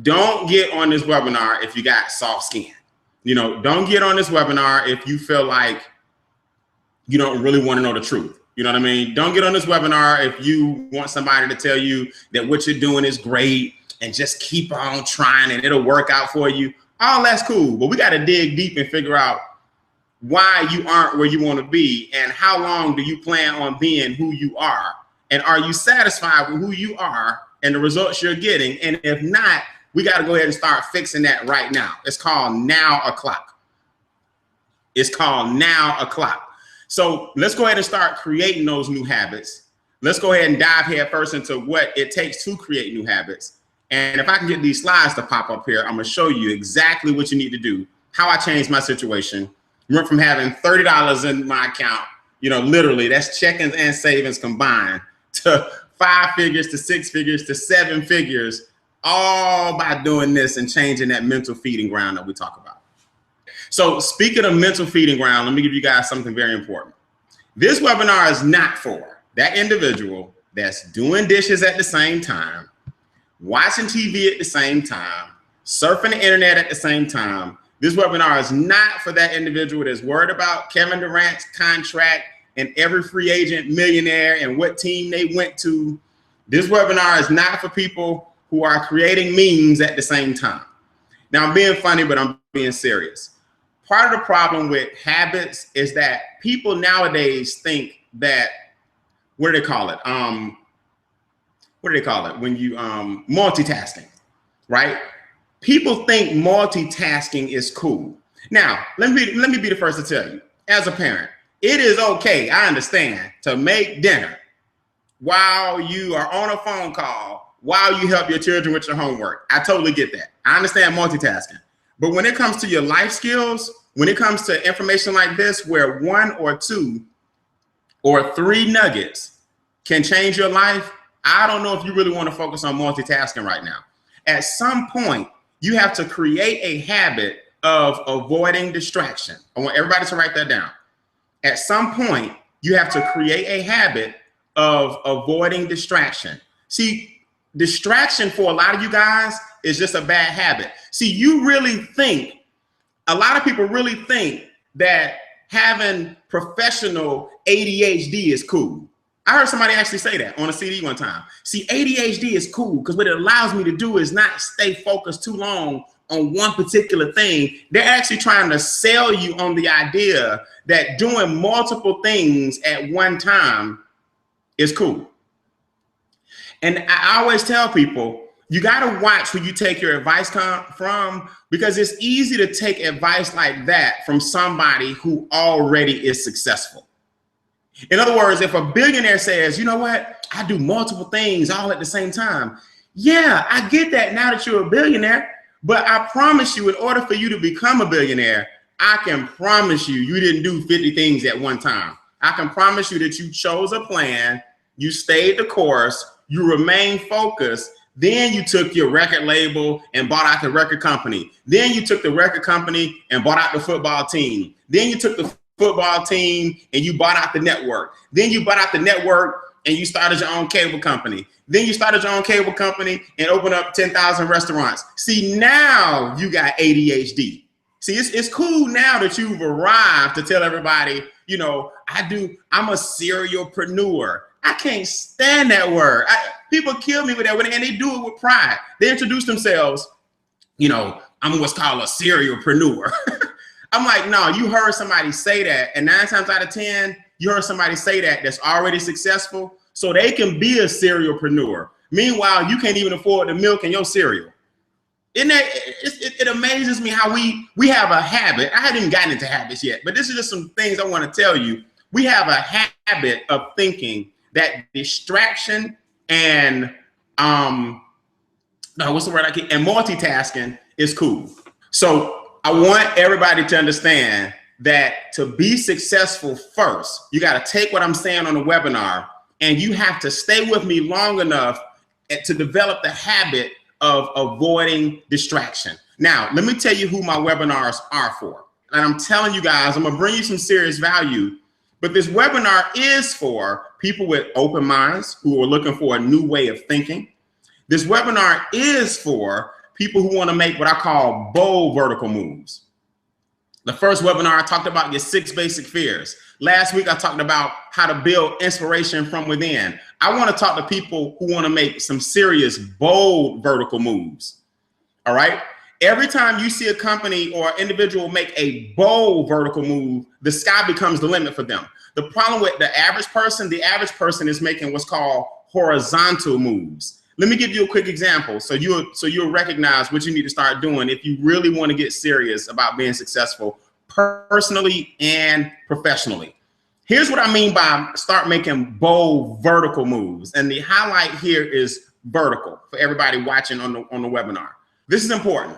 don't get on this webinar if you got soft skin. You know, don't get on this webinar if you feel like you don't really want to know the truth. You know what I mean? Don't get on this webinar if you want somebody to tell you that what you're doing is great and just keep on trying and it'll work out for you. All that's cool, but we got to dig deep and figure out why you aren't where you want to be and how long do you plan on being who you are, and are you satisfied with who you are and the results you're getting? And if not, we got to go ahead and start fixing that right now. It's called now o'clock. It's called now o'clock. So let's go ahead and start creating those new habits. Let's go ahead and dive head first into what it takes to create new habits. And if I can get these slides to pop up here, I'm going to show you exactly what you need to do, how I changed my situation. Went from having $30 in my account, you know, literally that's checkings and savings combined, to 5 figures, to 6 figures, to 7 figures, all by doing this and changing that mental feeding ground that we talk about. So speaking of mental feeding ground, let me give you guys something very important. This webinar is not for that individual that's doing dishes at the same time, watching TV at the same time, surfing the internet at the same time. This webinar is not for that individual that's worried about Kevin Durant's contract and every free agent millionaire and what team they went to. This webinar is not for people who are creating memes at the same time. Now, I'm being funny, but I'm being serious. Part of the problem with habits is that people nowadays think that, what do they call it? What do they call it? When you multitasking, right? People think multitasking is cool. Now, let me be the first to tell you, as a parent, it is okay, I understand, to make dinner while you are on a phone call, while you help your children with your homework. I totally get that. I understand multitasking. But when it comes to your life skills, when it comes to information like this, where 1 or 2 or 3 nuggets can change your life, I don't know if you really want to focus on multitasking right now. At some point, you have to create a habit of avoiding distraction. I want everybody to write that down. At some point, you have to create a habit of avoiding distraction. See, distraction for a lot of you guys is just a bad habit. See, you really think, a lot of people really think that having professional ADHD is cool. I heard somebody actually say that on a CD one time. See, ADHD is cool because what it allows me to do is not stay focused too long on one particular thing. They're actually trying to sell you on the idea that doing multiple things at one time is cool. And I always tell people, you got to watch who you take your advice from, because it's easy to take advice like that from somebody who already is successful. In other words, if a billionaire says, you know what, I do multiple things all at the same time. Yeah, I get that now that you're a billionaire, but I promise you, in order for you to become a billionaire, I can promise you, you didn't do 50 things at one time. I can promise you that you chose a plan, you stayed the course, you remained focused. Then you took your record label and bought out the record company. Then you took the record company and bought out the football team. Then you took the football team and you bought out the network. Then you bought out the network and you started your own cable company. Then you started your own cable company and opened up 10,000 restaurants. See, now you got ADHD. See, it's cool now that you've arrived to tell everybody, you know, I'm a serialpreneur. I can't stand that word. People kill me with that, and they do it with pride. They introduce themselves, you know, I'm what's called a serialpreneur. I'm like, no, you heard somebody say that, and 9 times out of 10, you heard somebody say that that's already successful, so they can be a serialpreneur. Meanwhile, you can't even afford the milk in your cereal. Isn't that, it amazes me how we have a habit. I haven't even gotten into habits yet, but this is just some things I want to tell you. We have a habit of thinking that distraction and multitasking is cool. So I want everybody to understand that to be successful first, you got to take what I'm saying on the webinar and you have to stay with me long enough to develop the habit of avoiding distraction. Now, let me tell you who my webinars are for. And I'm telling you guys, I'm gonna bring you some serious value, but this webinar is for people with open minds who are looking for a new way of thinking. This webinar is for people who want to make what I call bold vertical moves. The first webinar, I talked about your 6 basic fears. Last week, I talked about how to build inspiration from within. I want to talk to people who want to make some serious, bold vertical moves. All right. Every time you see a company or individual make a bold vertical move, the sky becomes the limit for them. The problem with the average person is making what's called horizontal moves. Let me give you a quick example so you'll recognize what you need to start doing if you really want to get serious about being successful personally and professionally. Here's what I mean by start making bold vertical moves. And the highlight here is vertical for everybody watching on the webinar. This is important.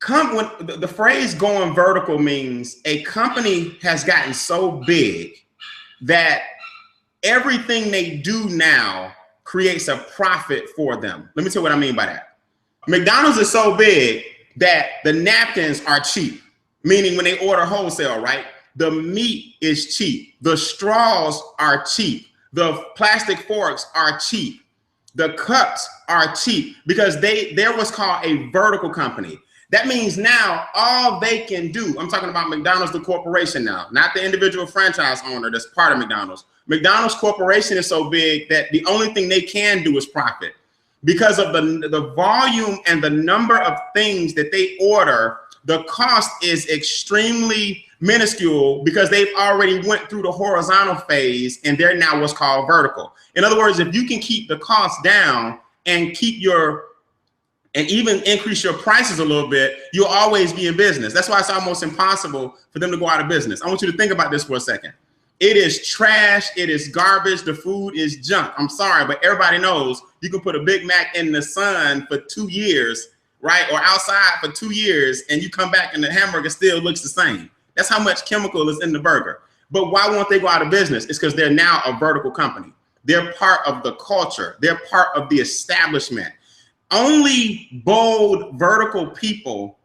When the phrase going vertical means a company has gotten so big that everything they do now creates a profit for them. Let me tell you what I mean by that. McDonald's is so big that the napkins are cheap, meaning when they order wholesale, right? The meat is cheap. The straws are cheap. The plastic forks are cheap. The cups are cheap because they're what's called a vertical company. That means now all they can do, I'm talking about McDonald's, the corporation now, not the individual franchise owner that's part of McDonald's. McDonald's corporation is so big that the only thing they can do is profit because of the volume and the number of things that they order. The cost is extremely minuscule because they've already went through the horizontal phase and they're now what's called vertical. In other words, if you can keep the cost down and and even increase your prices a little bit, you'll always be in business. That's why it's almost impossible for them to go out of business. I want you to think about this for a second. It is trash. It is garbage. The food is junk. I'm sorry, but everybody knows you can put a Big Mac in the sun for 2 years, right? Or outside for 2 years, and you come back and the hamburger still looks the same. That's how much chemical is in the burger. But why won't they go out of business? It's because they're now a vertical company. They're part of the culture. They're part of the establishment. Only bold vertical people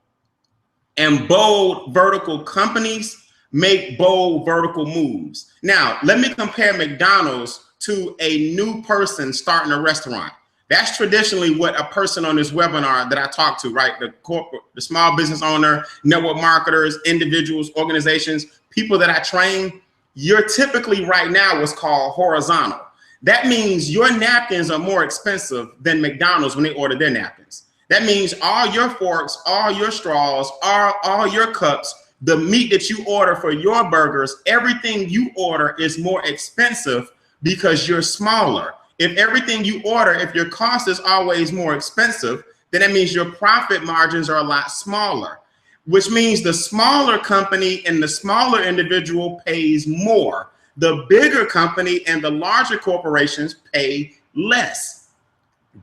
and bold vertical companies make bold vertical moves. Now, let me compare McDonald's to a new person starting a restaurant. That's traditionally what a person on this webinar that I talk to, right? The small business owner, network marketers, individuals, organizations, people that I train, you're typically right now what's called horizontal. That means your napkins are more expensive than McDonald's when they order their napkins. That means all your forks, all your straws, all your cups, the meat that you order for your burgers, everything you order is more expensive because you're smaller. If everything you order, if your cost is always more expensive, then that means your profit margins are a lot smaller, which means the smaller company and the smaller individual pays more. The bigger company and the larger corporations pay less.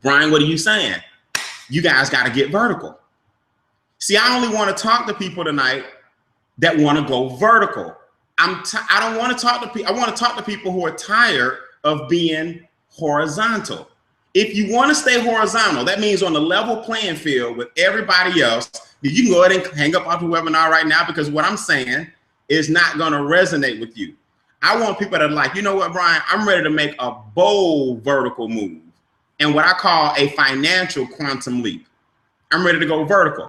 Brian, what are you saying? You guys got to get vertical. See, I only want to talk to people tonight that want to go vertical. I don't want to talk to people. I want to talk to people who are tired of being horizontal. If you want to stay horizontal, that means on the level playing field with everybody else, you can go ahead and hang up off the webinar right now because what I'm saying is not going to resonate with you. I want people that are like, you know what, Brian, I'm ready to make a bold vertical move and what I call a financial quantum leap. I'm ready to go vertical.